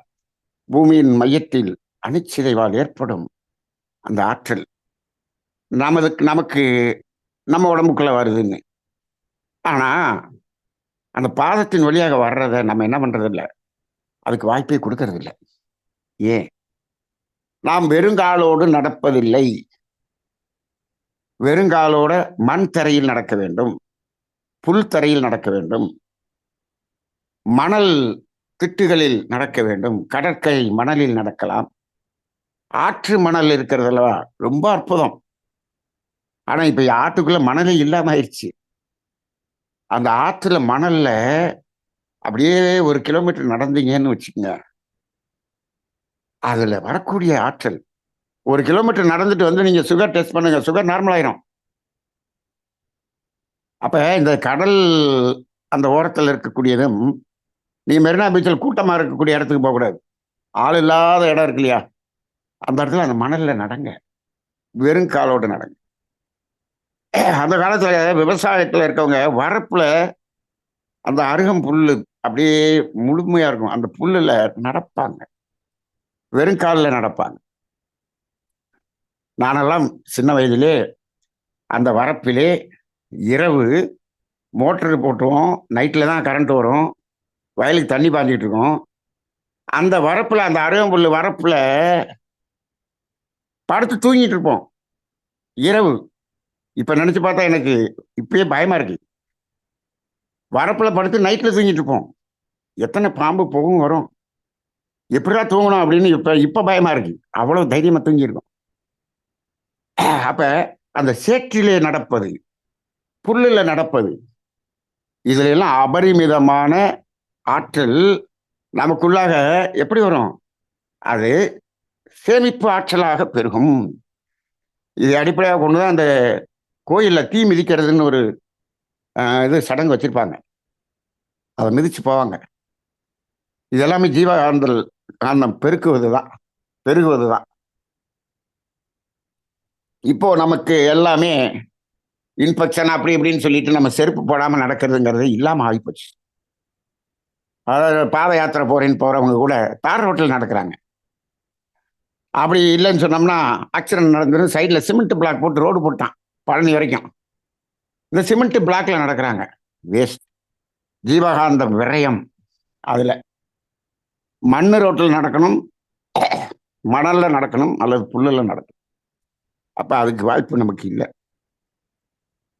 பூமியின் மையத்தில் அணுச்சிதைவால் ஏற்படும் அந்த ஆற்றல் நமக்கு நம்ம உடம்புக்குள்ள வருதுன்னு. ஆனா அந்த பாதத்தின் வழியாக வர்றத நம்ம என்ன பண்றது இல்லை, அதுக்கு வாய்ப்பே கொடுக்கறது இல்லை. ஏன்? நாம் வெறுங்காலோடு நடப்பதில்லை. வெறுங்காலோட மண் தரையில் நடக்க வேண்டும், புல் தரையில் நடக்க வேண்டும், மணல் திட்டுகளில் நடக்க வேண்டும், கடற்கரை மணலில் நடக்கலாம். ஆற்று மணல் இருக்கிறதல்லவா, ரொம்ப அற்புதம். ஆனா இப்ப ஆற்றுக்குள்ள மணலே இல்லாம ஆயிடுச்சு. அந்த ஆற்றுல மணல்ல அப்படியே 1 கிலோமீட்டர் நடந்தீங்கன்னு வச்சுக்கோங்க, அதுல வரக்கூடிய ஆற்றல் 1 கிலோமீட்டர் நடந்துட்டு வந்து நீங்க சுகர் டெஸ்ட் பண்ணுங்க, சுகர் நார்மல் ஆயிரும். அப்ப இந்த கடல் அந்த ஓரத்தில் இருக்கக்கூடியதும், நீங்க மெரினா பீச்சில் கூட்டமா இருக்கக்கூடிய இடத்துக்கு போகக்கூடாது. ஆள் இல்லாத இடம் இருக்கு இல்லையா, அந்த இடத்துல அந்த மணல்ல நடங்க, வெறும் காலோடு நடங்க. அந்த காலத்துல விவசாயத்துல இருக்கவங்க வரப்புல அந்த அருகம் புல்லு அப்படியே முழுமையா இருக்கும், அந்த புல்லுல நடப்பாங்க, வெறும் காலில் நடப்பாங்க. நானெல்லாம் சின்ன வயதிலே அந்த வரப்பிலே இரவு மோட்டரு போட்டுருவோம், நைட்டில் தான் கரண்ட் வரும், வயலுக்கு தண்ணி பாஞ்சிட்டு இருக்கோம். அந்த வரப்புல, அந்த அருகம்புல்லு வரப்புல படுத்து தூங்கிட்டு இருப்போம் இரவு. இப்ப நினைச்சு பார்த்தா எனக்கு இப்பயே பயமா இருக்கு. வரப்புல படுத்து நைட்ல தூங்கிட்டு இருப்போம். எத்தனை பாம்பு போகும் வரும், எப்படிதான் தூங்கணும் அப்படின்னு இப்ப பயமா இருக்கு. அவ்வளவு தைரியமா தூங்கியிருக்கும். அப்ப அந்த சேற்றிலே நடப்பது, புல்லுல நடப்பது, இதுல எல்லாம் அபரிமிதமான ஆற்றல் நமக்குள்ளாக எப்படி வரும்? அது சேமிப்பு ஆற்றலாக பெருகும். இது அடிப்படையாக கொண்டுதான் அந்த கோயில்ல தீ மிதிக்கிறதுன்னு ஒரு இது சடங்கு வச்சிருப்பாங்க. அதை மிதிச்சு போவாங்க. இது எல்லாமே ஜீவகாந்தல் காந்தம் பெருகுவதுதான். இப்போ நமக்கு எல்லாமே இன்ஃபெக்ஷன் அப்படி இப்படின்னு சொல்லிட்டு நம்ம செருப்பு போடாம நடக்கிறதுங்கிறது இல்லாம ஆகிப்போச்சு. அதாவது பாத யாத்திரை போறவங்க கூட தார் ரோட்டில் நடக்கிறாங்க. அப்படி இல்லைன்னு சொன்னோம்னா ஆக்சிடென்ட் நடந்துடும். சைடில் சிமெண்ட் பிளாக் போட்டு ரோடு போட்டான் பழனி வரைக்கும். இந்த சிமெண்ட் பிளாக்ல நடக்கிறாங்க, வேஸ்ட், ஜீவகாந்த விரயம். அதுல மண்ணு ரோட்டில் நடக்கணும், மணல்ல நடக்கணும், அல்லது புல்லுல நடக்கணும். அப்ப அதுக்கு வாய்ப்பு நமக்கு இல்லை.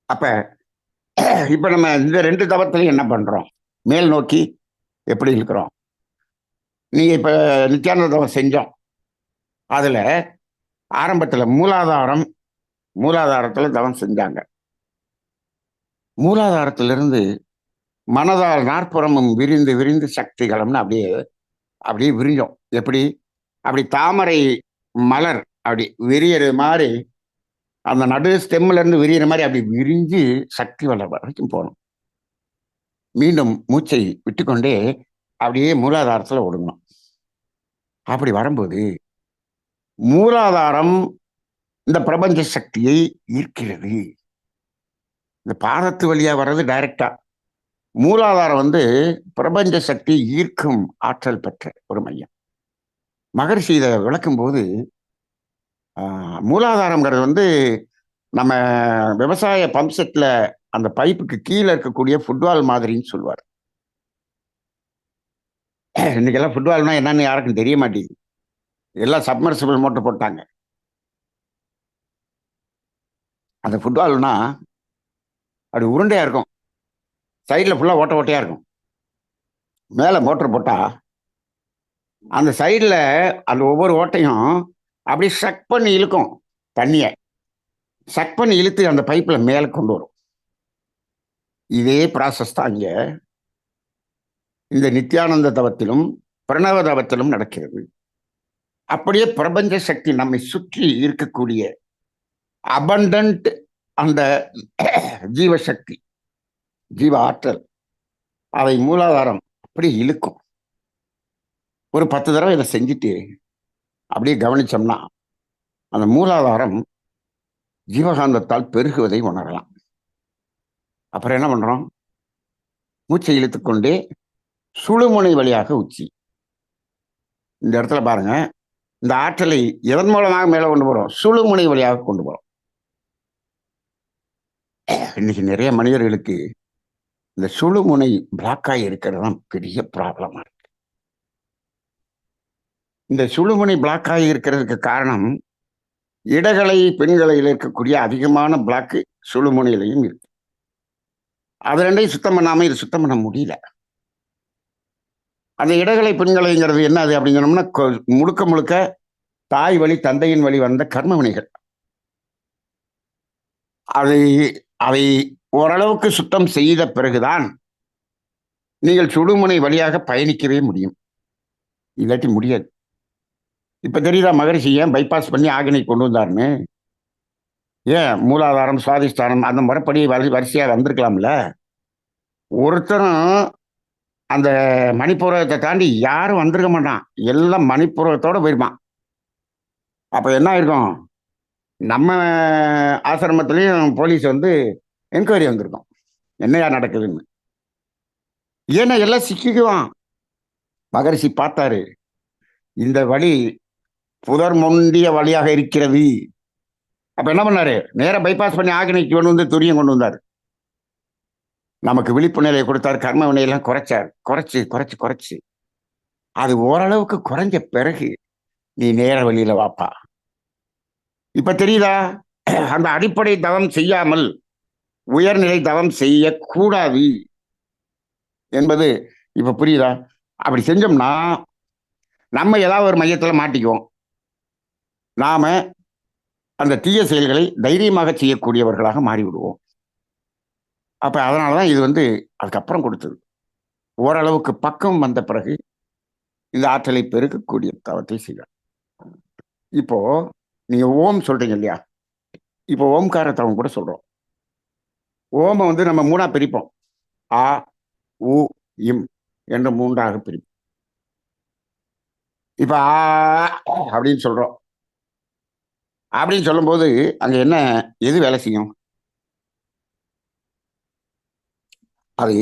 அப்ப இப்ப நம்ம இந்த 2 தவத்திலையும் என்ன பண்றோம்? மேல் நோக்கி எப்படி இருக்கிறோம்? நீங்க இப்ப நித்யானந்த தவம் செஞ்சோம். அதுல ஆரம்பத்துல மூலாதாரத்துல தவம் செஞ்சாங்க. மூலாதாரத்திலிருந்து மனதால் நாற்புறமும் விரிந்து விரிந்து சக்திகளம்னு அப்படியே விரிஞ்சோம். எப்படி? அப்படி தாமரை மலர் அப்படி விரியறது மாதிரி, அந்த நடு ஸ்டெம்ல இருந்து விரியற மாதிரி அப்படி விரிஞ்சு சக்தி வளர் வரைக்கும் போகணும். மீண்டும் மூச்சை விட்டுக்கொண்டே அப்படியே மூலாதாரத்துல ஒடுங்கணும். அப்படி வரும்போது மூலாதாரம் இந்த பிரபஞ்ச சக்தியை ஈர்க்கிறது. இந்த பாதத்து வழியா வர்றது டைரக்டா. மூலாதாரம் பிரபஞ்ச சக்தி ஈர்க்கும் ஆற்றல் பெற்ற ஒரு மையம். மகரிஷி இதை விளக்கும் போது மூலாதாரம்ங்கிறது நம்ம விவசாய பம்ப் செட்ல அந்த பைப்புக்கு கீழே இருக்கக்கூடிய ஃபுட்பால் மாதிரின்னு சொல்லுவார். இன்னைக்கெல்லாம் ஃபுட்பால்னா என்னன்னு யாருக்கும் தெரிய மாட்டேங்குது. எல்லாம் சப்மர்சிபிள் மோட்டர் போட்டாங்க. அந்த ஃபுட்பால்னா அப்படி உருண்டையா இருக்கும், சைடில் ஃபுல்லாக ஓட்ட ஓட்டையா இருக்கும். மேலே மோட்டர் போட்டா அந்த சைடில் அந்த ஒவ்வொரு ஓட்டையும் அப்படி சக் பண்ணி இழுக்கும் தண்ணியை. சக் பண்ணி இழுத்து அந்த பைப்பில் மேலே கொண்டு வரும். இதே ப்ராசஸ் தான் இங்கே இந்த நித்யானந்த தவத்திலும் பிரணவ தவத்திலும் நடக்கிறது. அப்படியே பிரபஞ்ச சக்தி நம்மை சுற்றி இருக்கக்கூடிய அபண்டன்ட் அந்த ஜீவசக்தி, ஜீவ ஆற்றல், அதை மூலாதாரம் அப்படியே இழுக்கும். ஒரு 10 தடவை இதை செஞ்சுட்டு அப்படியே கவனிச்சோம்னா அந்த மூலாதாரம் ஜீவகாந்தத்தால் பெருகுவதை உணரலாம். அப்புறம் என்ன பண்றோம்? மூச்சை இழுத்துக்கொண்டே சுழுமுனை வழியாக உச்சி. இந்த இடத்துல பாருங்க, இந்த ஆற்றலை எதன் மூலமாக மேலே கொண்டு போறோம்? சுழுமுனை வழியாக கொண்டு போறோம். இன்னைக்கு நிறைய மனிதர்களுக்கு இந்த சுழுமுனை பிளாக்காகி இருக்கிறது தான் பெரிய ப்ராப்ளமா இருக்கு. இந்த சுழுமுனை பிளாக்காகி இருக்கிறதுக்கு காரணம் இடகலை பெண்களையில் இருக்கக்கூடிய அதிகமான பிளாக்கு சுழுமுனையிலையும் இருக்கு. அது ரெண்டையும் சுத்தம் பண்ணாம இது சுத்தம் பண்ண முடியல. அந்த இடகலை பெண்களைங்கிறது என்னது அப்படின்னு சொன்னோம்னா முழுக்க முழுக்க தாய் வழி தந்தையின் வழி வந்த கர்ம வினைகள். அதை அதை ஓரளவுக்கு சுத்தம் செய்த பிறகுதான் நீங்கள் சுடுமுனை வழியாக பயணிக்கவே முடியும், இல்லாட்டி முடியாது. இப்ப தெரியுதா மகரிஷி ஏன் பைபாஸ் பண்ணி ஆகினை கொண்டு வந்தாருன்னு? ஏன் மூலாதாரம் சுவாதிஷ்டானம் அந்த முறைப்படி வரிசையா வந்திருக்கலாம்ல. ஒருத்தரும் அந்த மணிப்பூரகத்தை தாண்டி யாரும் வந்திருக்க மாட்டான், எல்லாம் மணிப்பூரகத்தோட போயிருப்பான். அப்ப என்ன ஆயிருக்கும்? நம்ம ஆசிரமத்திலையும் போலீஸ் வந்து என்கொயரி வந்திருக்கோம், என்னையா நடக்குதுன்னு. ஏன்னா எல்லாம் சிக்கிக்குவான். மகரிஷி பார்த்தாரு, இந்த வழி புதர் முண்டிய வழியாக இருக்கிறது. அப்ப என்ன பண்ணாரு? நேரம் பைபாஸ் பண்ணி ஆகினைக்கு கொண்டு வந்து துரியம் கொண்டு வந்தார். நமக்கு விழிப்பு நிலையை கொடுத்தாரு, கர்ம வினையெல்லாம் குறைச்சார். குறைச்சு குறைச்சு குறைச்சு அது ஓரளவுக்கு குறைஞ்ச பிறகு நீ நேர வழியில வாப்பா. இப்ப தெரியுதா? அந்த அடிப்படை தவம் செய்யாமல் உயர்நிலை தவம் செய்யக்கூடாது என்பது இப்ப புரியுதா? அப்படி செஞ்சோம்னா நம்ம ஏதாவது ஒரு மையத்துல மாட்டிக்குவோம். நாம அந்த தீய செயல்களை தைரியமாக செய்யக்கூடியவர்களாக மாறிவிடுவோம். அப்ப அதனாலதான் இது வந்து அதுக்கப்புறம் கொடுத்தது. ஓரளவுக்கு பக்கம் வந்த பிறகு இந்த ஆற்றலை பெருக்கக்கூடிய தவத்தை செய்யலாம். இப்போ நீங்க ஓம் சொல்றீங்க இல்லையா? இப்போ ஓம்கார தவம் கூட சொல்றோம். ஓம வந்து நம்ம 3ஆ பிரிப்போம். ஆ, உ, இம் என்று 3ஆக பிரிப்போம். இப்ப ஆ அப்படின்னு சொல்றோம். அப்படின்னு சொல்லும்போது அங்க என்ன எது வேலை செய்யும்? அது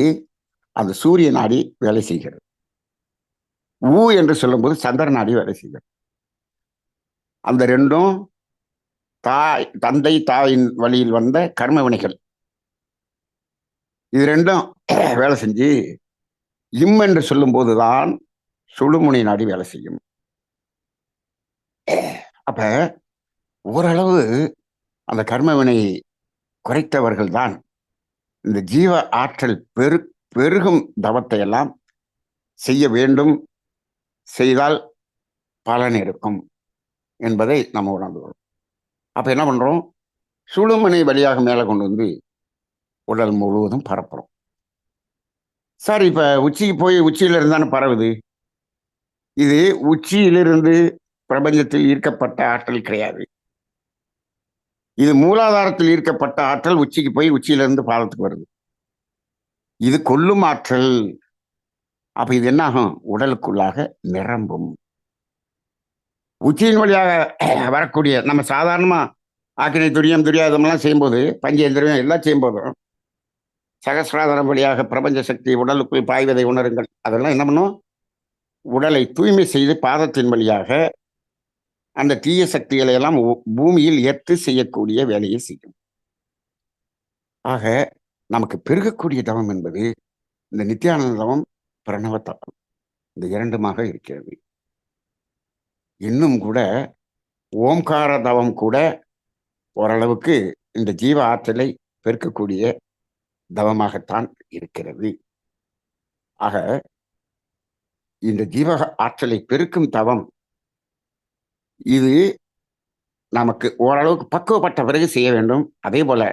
அந்த சூரிய நாடி வேலை செய்கிறது. ஊ என்று சொல்லும்போது சந்திர நாடி வேலை செய்கிறது. அந்த ரெண்டும் தாய் தந்தை தாயின் வழியில் வந்த கர்ம வினைகள். இது ரெண்டும் வேலை செஞ்சு இம் என்று சொல்லும் போதுதான் சுழுமுனை நாடி வேலை செய்யும். அப்ப ஓரளவு அந்த கர்ம வினை குறைத்தவர்கள் தான் இந்த ஜீவ ஆற்றல் பெருகும் தவத்தை எல்லாம் செய்ய வேண்டும், செய்தால் பலன் இருக்கும் என்பதை நம்ம உணர்ந்துகிறோம். அப்ப என்ன பண்றோம்? சுழுமுனை வழியாக மேலே கொண்டு வந்து உடல் முழுவதும் பரப்புறோம். சார் இப்ப உச்சிக்கு போய் உச்சியில இருந்தானே பரவுது. இது உச்சியிலிருந்து பிரபஞ்சத்தில் ஈர்க்கப்பட்ட ஆற்றல் கிடையாது. இது மூலாதாரத்தில் ஈர்க்கப்பட்ட ஆற்றல் உச்சிக்கு போய் உச்சியிலிருந்து பாதத்துக்கு வருது. இது கொல்லும் ஆற்றல். அப்ப இது என்ன ஆகும்? உடலுக்குள்ளாக நிரம்பும். உச்சியின் வழியாக வரக்கூடிய நம்ம சாதாரணமா ஆக்கினை துரியம் துரியாதமெல்லாம் செய்யும்போது, பஞ்சேந்திரியம் எல்லாம் செய்யும்போதும் சகசிராதாரம் வழியாக பிரபஞ்ச சக்தி உடலுக்குள் பாய்வதை உணருங்கள். அதெல்லாம் என்ன பண்ணும்? உடலை தூய்மை செய்து பாதத்தின் வழியாக அந்த தீய சக்திகளை எல்லாம் பூமியில் ஏற்று செய்யக்கூடிய வேலையை செய்யும். ஆக நமக்கு பெருகக்கூடிய தவம் என்பது இந்த நித்யானந்த தவம், பிரணவ தவம், இந்த இரண்டுமாக இருக்கிறது. இன்னும் கூட ஓம்கார தவம் கூட ஓரளவுக்கு இந்த ஜீவ ஆற்றலை பெருக்கக்கூடிய தவமாகத்தான் இருக்கிறது. ஆக இந்த ஜீவ ஆற்றலை பெருக்கும் தவம் இது நமக்கு ஓரளவுக்கு பக்குவப்பட்ட பிறகு செய்ய வேண்டும். அதே போல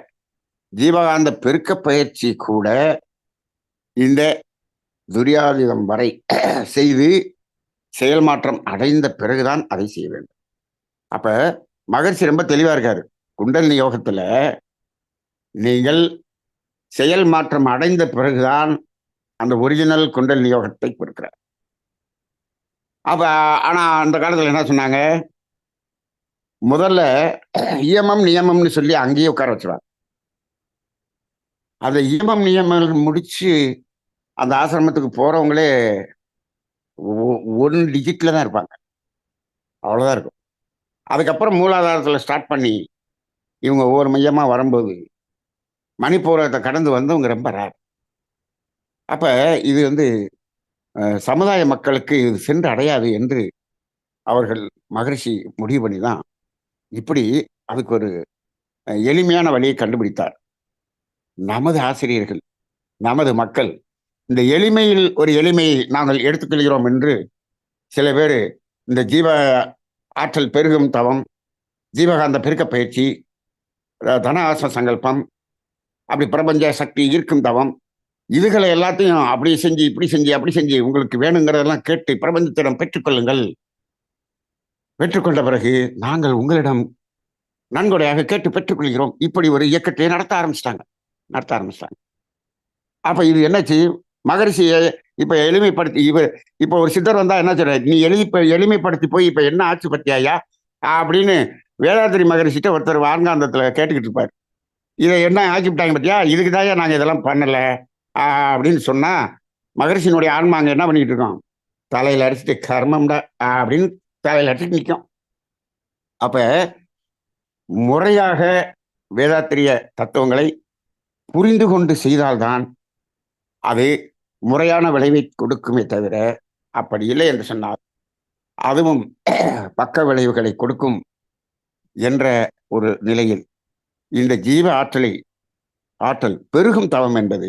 ஜீவகாந்த பெருக்க பயிற்சி கூட இந்த துரியாதீதம் வரை செய்து செயல் மாற்றம் அடைந்த பிறகுதான் அதை செய்ய வேண்டும். அப்ப மகர்ஷி ரொம்ப தெளிவா இருக்காரு. குண்டலினி யோகத்துல நீங்கள் செயல் மாற்றம் அடைந்த பிறகுதான் அந்த ஒரிஜினல் குண்டலினி யோகத்தை கொடுக்கிறார். அப்ப ஆனா அந்த காலத்துல என்ன சொன்னாங்க, முதல்ல இயமம் நியமம்னு சொல்லி அங்கேயே உட்கார வச்சுருவாங்க. அந்த இயமம் நியமம் முடிச்சு அந்த ஆசிரமத்துக்கு போறவங்களே 1 டிஜிட்ல தான் இருப்பாங்க. அவ்வளவுதான் இருக்கும். அதுக்கப்புறம் மூலாதாரத்துல ஸ்டார்ட் பண்ணி இவங்க ஒவ்வொரு மையமா வரும்போது மணிப்பூரகத்தை கடந்து வந்தவங்க ரொம்ப ரேர். அப்ப இது வந்து சமுதாய மக்களுக்கு இது சென்று அடையாது என்று அவர்கள் மகரிஷி முடிவு பண்ணி தான் இப்படி அதுக்கு ஒரு எளிமையான வழியை கண்டுபிடித்தார். நமது ஆசிரியர்கள், நமது மக்கள் இந்த எளிமையில் ஒரு எளிமையை நாங்கள் எடுத்துக்கொள்கிறோம் என்று சில பேர் இந்த ஜீவ ஆற்றல் பெருகும் தவம், ஜீவகாந்த பெருக்க பயிற்சி, தன ஆச சங்கல்பம், அப்படி பிரபஞ்ச சக்தி ஈர்க்கும் தவம், இதுகளை எல்லாத்தையும் அப்படி செஞ்சு இப்படி செஞ்சு அப்படி செஞ்சு உங்களுக்கு வேணுங்கிறதெல்லாம் கேட்டு பிரபஞ்சத்திடம் பெற்றுக்கொள்ளுங்கள். பெற்றுக்கொண்ட பிறகு நாங்கள் உங்களிடம் நன்கொடையாக கேட்டு பெற்றுக்கொள்கிறோம். இப்படி ஒரு இயக்கத்தை நடத்த ஆரம்பிச்சிட்டாங்க. அப்ப இது என்னாச்சு, மகரிஷியை இப்ப எளிமைப்படுத்தி இப்ப ஒரு சித்தர் வந்தா என்ன சொல்ற, நீ எளிமைப்படுத்தி போய் இப்ப என்ன ஆச்சு பத்தியாயா அப்படின்னு வேதாத்திரி மகரிஷிட்ட ஒருத்தர் வார்காந்தத்துல கேட்டுக்கிட்டு இருப்பாரு. இதை என்ன ஆக்கிவிட்டாங்க பத்தியா, இதுக்குதான் நாங்க இதெல்லாம் பண்ணல அப்படின்னு சொன்னா மகரிஷியினுடைய ஆன்மாங்க என்ன பண்ணிட்டு இருக்கோம், தலையில அடிச்சுட்டு கர்மம்டா அப்படின்னு தலையில அடிச்சுட்டு நிற்கும். அப்ப முறையாக வேதாத்திரிய தத்துவங்களை புரிந்து கொண்டு செய்தால்தான் அது முறையான விளைவை கொடுக்குமே தவிர, அப்படி இல்லை என்று சொன்னால் அதுவும் பக்க விளைவுகளை கொடுக்கும் என்ற ஒரு நிலையில் இந்த ஜீவ ஆற்றல் பெருகும் தவம் என்பது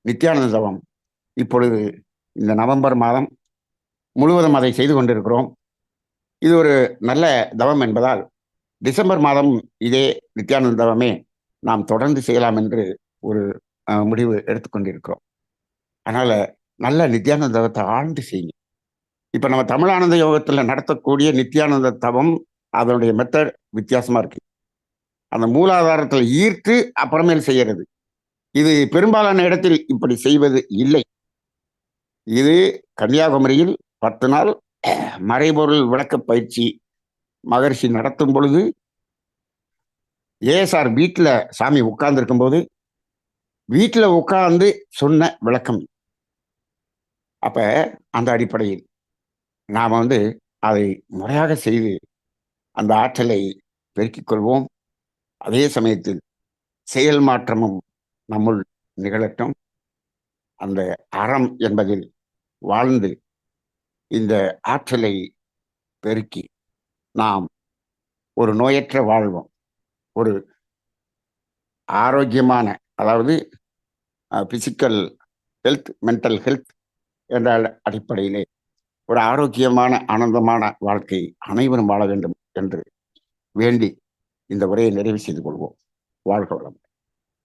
நித்யானந்த தவம். இப்பொழுது இந்த நவம்பர் மாதம் முழுவதும் அதை செய்து கொண்டிருக்கிறோம். இது ஒரு நல்ல தவம் என்பதால் டிசம்பர் மாதம் இதே நித்யானந்த தவமே நாம் தொடர்ந்து செய்யலாம் என்று ஒரு முடிவு எடுத்துக்கொண்டிருக்கிறோம். அதனால நல்ல நித்யானந்த தவத்தை ஆழ்ந்து செய்யுங்க. இப்ப நம்ம தமிழானந்த யோகத்துல நடத்தக்கூடிய நித்யானந்த தவம் அதனுடைய மெத்தட் வித்தியாசமா இருக்கு. அந்த மூலாதாரத்தில் ஈர்த்து அப்புறமேல் செய்யறது, இது பெரும்பாலான இடத்தில் இப்படி செய்வது இல்லை. இது கன்னியாகுமரியில் 10 நாள் மறைபொருள் விளக்க பயிற்சி மகரிஷி நடத்தும் பொழுது ஏஎஸ்ஆர் வீட்டுல சாமி உட்கார்ந்து இருக்கும் போது வீட்டுல உட்கார்ந்து சொன்ன விளக்கம். அப்ப அந்த அடிப்படையில் நாம அதை முறையாக செய்து அந்த ஆற்றலை பெருக்கிக் கொள்வோம். அதே சமயத்தில் செயல் மாற்றமும் நம்முள் நிகழட்டும். அந்த அறம் என்பதில் வாழ்ந்து இந்த ஆற்றலை பெருக்கி நாம் ஒரு நோயற்ற வாழ்வோம். ஒரு ஆரோக்கியமான, அதாவது பிசிக்கல் ஹெல்த், மென்டல் ஹெல்த் என்ற அடிப்படையிலே ஒரு ஆரோக்கியமான ஆனந்தமான வாழ்க்கை அனைவரும் வாழ வேண்டும் என்று வேண்டி இந்த உரையை நிறைவு செய்து கொள்வோம். வாழ்க வளம்.